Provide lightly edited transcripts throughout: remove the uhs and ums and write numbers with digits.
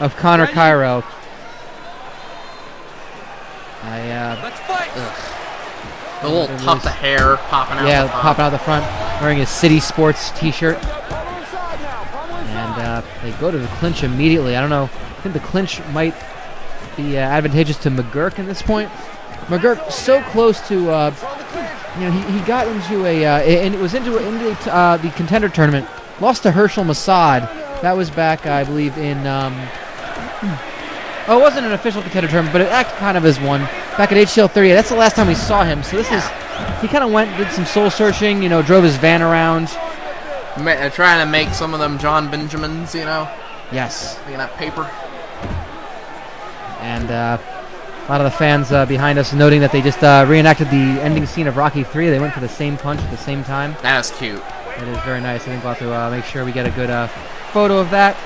Of Connor Cairo. Let's fight. The little tuft of hair popping out. Yeah, popping out the front, wearing his City Sports T-shirt, and they go to the clinch immediately. I don't know. I think the clinch might be advantageous to McGuirk at this point. McGuirk so close to, he got into and it was into the contender tournament. Lost to Herschel Massad. That was back, I believe, in. It wasn't an official contender tournament, but it acted kind of as one. Back at HCL 38, that's the last time we saw him. So this is, he kind of went, did some soul searching, drove his van around. Trying to make some of them John Benjamins, Yes. Making that paper. And a lot of the fans behind us noting that they just reenacted the ending scene of Rocky 3. They went for the same punch at the same time. That is cute. It is very nice. I think we'll have to make sure we get a good photo of that.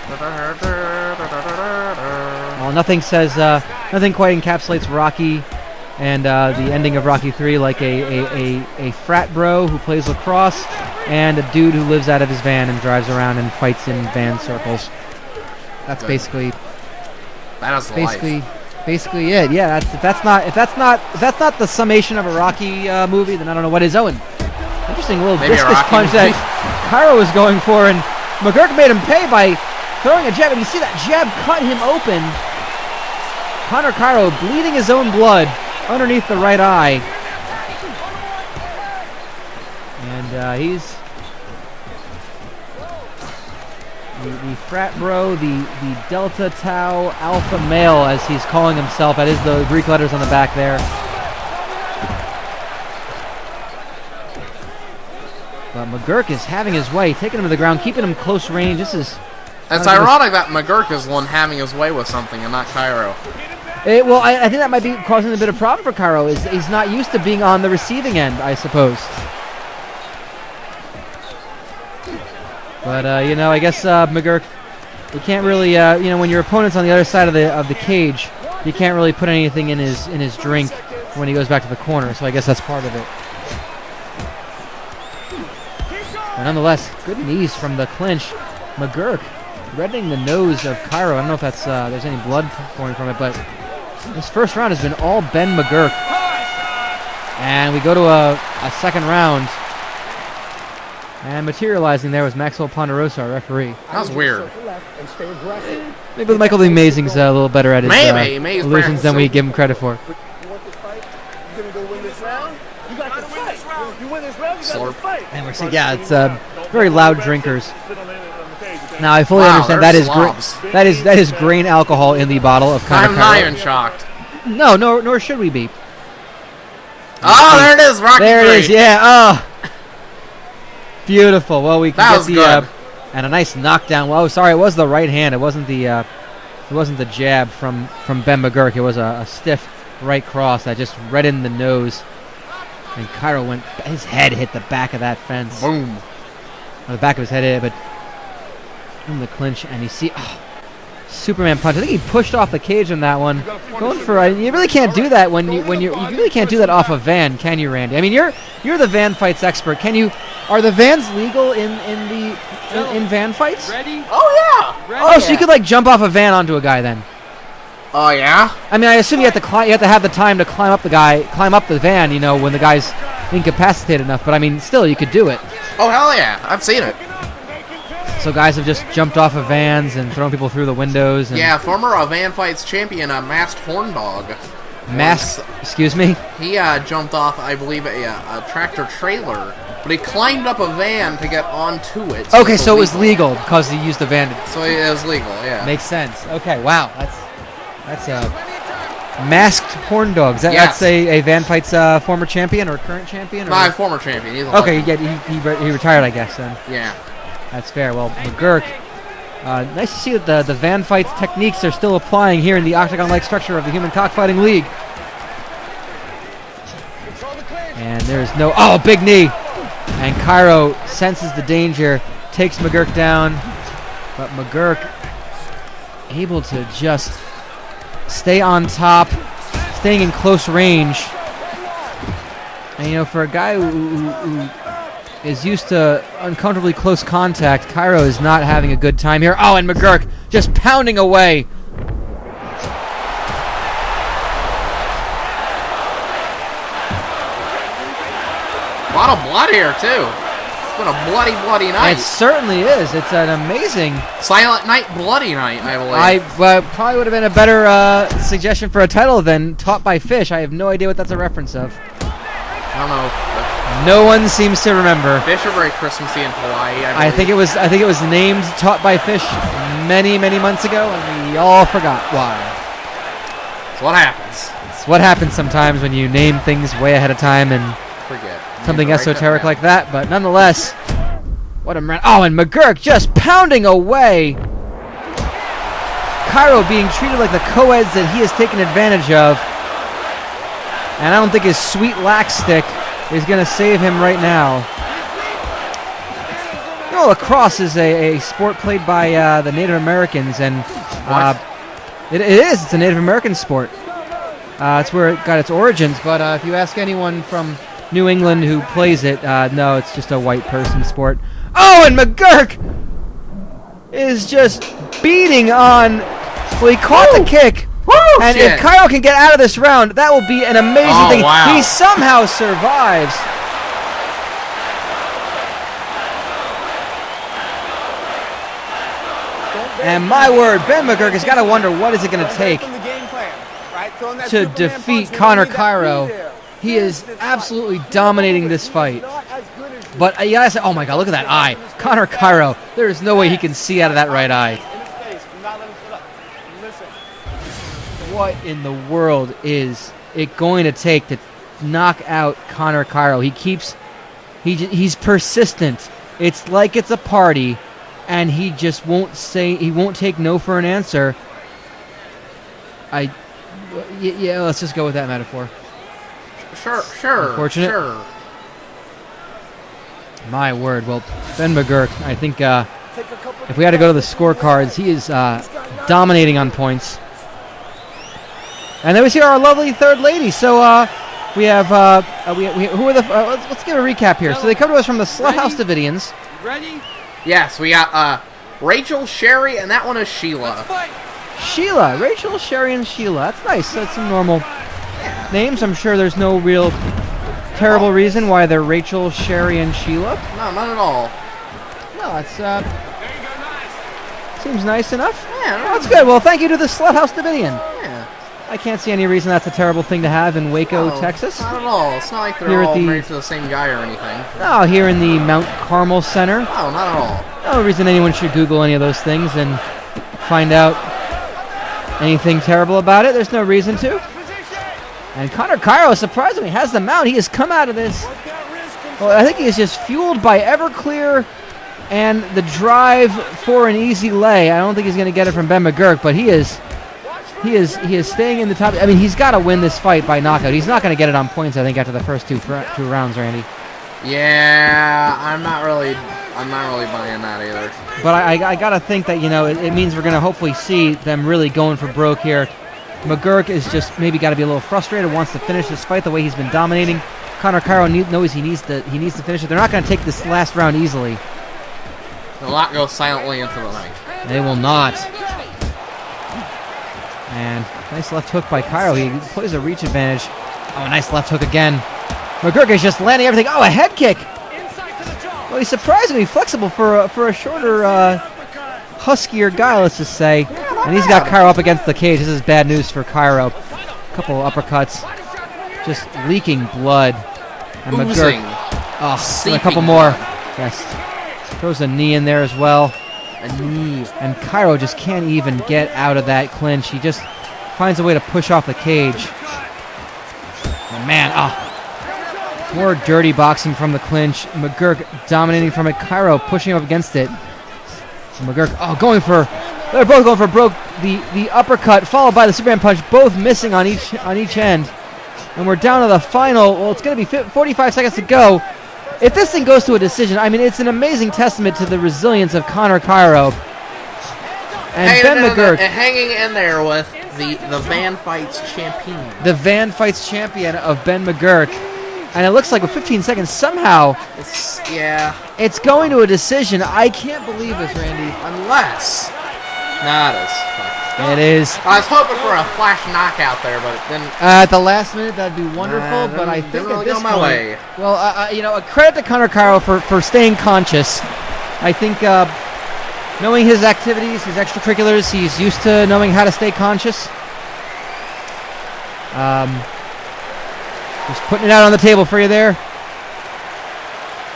Well, nothing quite encapsulates Rocky and the ending of Rocky 3 like a frat bro who plays lacrosse and a dude who lives out of his van and drives around and fights in van circles. That's good. Basically it. Yeah, if that's not the summation of a Rocky movie, then I don't know what is. Owen. Interesting little discus punch that Cairo was going for, and McGuirk made him pay by throwing a jab. And you see that jab cut him open. Connor Cairo bleeding his own blood underneath the right eye. And he's the frat bro, the Delta Tau Alpha male, as he's calling himself. That is the Greek letters on the back there. But McGuirk is having his way, taking him to the ground, keeping him close range. It's ironic that McGuirk is the one having his way with something and not Cairo. I think that might be causing a bit of problem for Cairo. He's not used to being on the receiving end, I suppose. But I guess McGuirk, you can't really, when your opponent's on the other side of the cage, you can't really put anything in his drink when he goes back to the corner. So I guess that's part of it. But nonetheless, good knees from the clinch. McGuirk reddening the nose of Cairo. I don't know if that's there's any blood pouring from it, but this first round has been all Ben McGuirk. And we go to a second round. And materializing there was Maxwell Ponderosa, our referee. That was weird. Maybe Michael the Amazing's a little better at his illusions than we give him credit for. And we're seeing, it's very loud drinkers. Now I fully understand that is grain alcohol in the bottle of Connor Cairo. I'm not even shocked. No, nor should we be. Oh, there it is, Rocky. There it is, yeah. Oh, beautiful. Well, we can get the and a nice knockdown. Well, sorry, it was the right hand. It wasn't the jab from Ben McGuirk. It was a stiff right cross that just reddened the nose. And Cairo his head hit the back of that fence. Boom. The back of his head hit, but in the clinch, and you see, Superman punch. I think he pushed off the cage on that one. Going for, you really can't do that you really can't do that off a van, can you, Randy? I mean, you're the van fights expert. Are the vans legal in van fights? Ready? Oh yeah. Ready, so you could jump off a van onto a guy then. Oh yeah. I mean, I assume you have to have the time to climb up the van, when the guy's incapacitated enough. But I mean, still, you could do it. Oh hell yeah, I've seen it. So guys have just jumped off of vans and thrown people through the windows. And former van fights champion, masked horn dog. Excuse me. He jumped off, I believe, a tractor trailer, but he climbed up a van to get onto it. So okay, so it was legal because he used the van. So it was legal, yeah. Makes sense. Okay, wow, that's a masked horn dog. That's a van fights former champion or current champion? No, former champion. Okay, he retired, I guess then. Yeah. That's fair. Well, McGuirk, nice to see that the van fights techniques are still applying here in the octagon-like structure of the Human Cockfighting League. And there's big knee. And Cairo senses the danger, takes McGuirk down. But McGuirk able to just stay on top, staying in close range. And, you know, for a guy who is used to uncomfortably close contact, Cairo is not having a good time here. Oh, and McGuirk just pounding away. A lot of blood here, too. It's been a bloody, bloody night. It certainly is. It's an amazing... Silent Night, Bloody Night, I believe. Probably would have been a better suggestion for a title than Taught by Fish. I have no idea what that's a reference of. I don't know. No one seems to remember. Fish are very Christmassy in Hawaii, I think it was named Taught by Fish many, many months ago, and we all forgot why. That's what happens. It's what happens sometimes when you name things way ahead of time and Forget. something esoteric like that, but nonetheless, what a man. Oh, and McGuirk just pounding away. Cairo being treated like the co-eds that he has taken advantage of. And I don't think his sweet lax stick is going to save him right now. You know, lacrosse is a sport played by the Native Americans, and it is. It's a Native American sport. It's where it got its origins, but if you ask anyone from New England who plays it, no, it's just a white person sport. Oh, and McGuirk is just beating on... Well, he caught the kick. And shit. if Cairo can get out of this round, that will be an amazing thing. Wow. He somehow survives. And my word, Ben McGuirk has got to wonder what is it going to take to defeat Connor Cairo. He is absolutely dominating this fight. But you gotta say, oh my God, look at that eye. Connor Cairo, there is no way he can see out of that right eye. What in the world is it going to take to knock out Connor Cairo? He's persistent. It's like it's a party, and he just won't take no for an answer. Yeah, let's just go with that metaphor. Sure. Unfortunate. Sure. My word. Well, Ben McGuirk, I think if we had to go to the scorecards, he is dominating on points. And then we see our lovely third lady. So we have who are the? Let's give a recap here. So they come to us from the Sluthouse Davidians. Ready? Yes, we got Rachel, Sherry, and that one is Sheila. Sheila, Rachel, Sherry, and Sheila. That's nice. That's some normal names. I'm sure there's no real terrible reason why they're Rachel, Sherry, and Sheila. No, not at all. No, it's seems nice enough. Yeah, Well, that's good. Well, thank you to the Sluthouse Davidian. Yeah. I can't see any reason that's a terrible thing to have in Waco, No, Texas. Not at all. It's not like Here they're at all the- married to the same guy or anything. No, here in the Mount Carmel Center. No, not at all. No reason anyone should Google any of those things and find out anything terrible about it. There's no reason to. And Connor Cairo, surprisingly, has the mount. He has come out of this. Well, I think he is just fueled by Everclear and the drive for an easy lay. I don't think he's going to get it from Ben McGuirk, but he is staying in the top. I mean, he's got to win this fight by knockout. He's not going to get it on points, I think, after the first two rounds, Randy. Yeah, I'm not really buying that either. But I got to think that, you know, it means we're going to hopefully see them really going for broke here. McGuirk is just maybe got to be a little frustrated, wants to finish this fight the way he's been dominating. Connor Cairo knows he needs to finish it. They're not going to take this last round easily. The lot goes silently into the night. They will not. And nice left hook by Cairo. He plays a reach advantage. Oh, nice left hook again. McGuirk is just landing everything. Oh, a head kick. Well, he's surprisingly flexible for a shorter, huskier guy, let's just say. And he's got Cairo up against the cage. This is bad news for Cairo. A couple uppercuts. Just leaking blood. And Oozing. McGuirk, and a couple more. Yes. Throws a knee in there as well. A knee. And Cairo just can't even get out of that clinch. He just finds a way to push off the cage. Oh, man, more dirty boxing from the clinch. McGuirk dominating from it. Cairo pushing up against it. And McGuirk, they're both going for broke. The uppercut followed by the Superman punch, both missing on each end. And we're down to the final. Well, it's going to be 45 seconds to go. If this thing goes to a decision, I mean, it's an amazing testament to the resilience of Connor Cairo. And Ben McGuirk. And hanging in there with the Van Fights champion. The Van Fights champion of Ben McGuirk. And it looks like with 15 seconds, somehow, it's going to a decision. I can't believe this, Randy. Unless. Nah, it is. Fuck. It is. I was hoping for a flash knockout there, but it didn't. At the last minute, that'd be wonderful, but I think really at this go my point, way. well, you know, a credit to Connor Cairo for staying conscious. I think knowing his activities, his extracurriculars, he's used to knowing how to stay conscious. Just putting it out on the table for you there.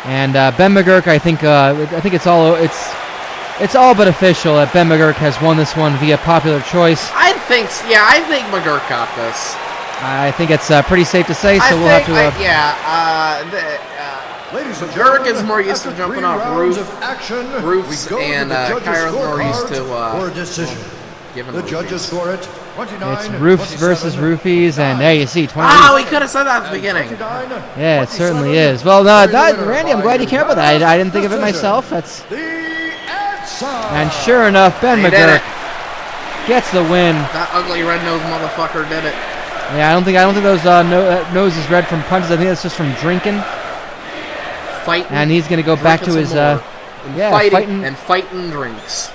And Ben McGuirk, I think it's all but official that Ben McGuirk has won this one via popular choice. I think McGuirk got this. I think it's pretty safe to say. So we'll have to. McGuirk is more used to jumping off roofs, and Cairo's more used to giving the judges score it. It's roofs versus roofies, and there you see 20. We could have said that at the beginning. Yeah, it certainly is. Well, Randy, I'm glad you came up with that. I didn't think of it myself. And sure enough, Ben McGuirk gets the win. That ugly red-nosed motherfucker did it. Yeah, I don't think those nose is red from punches. I think that's just from drinking. Fighting. And he's gonna go back to his fighting drinks.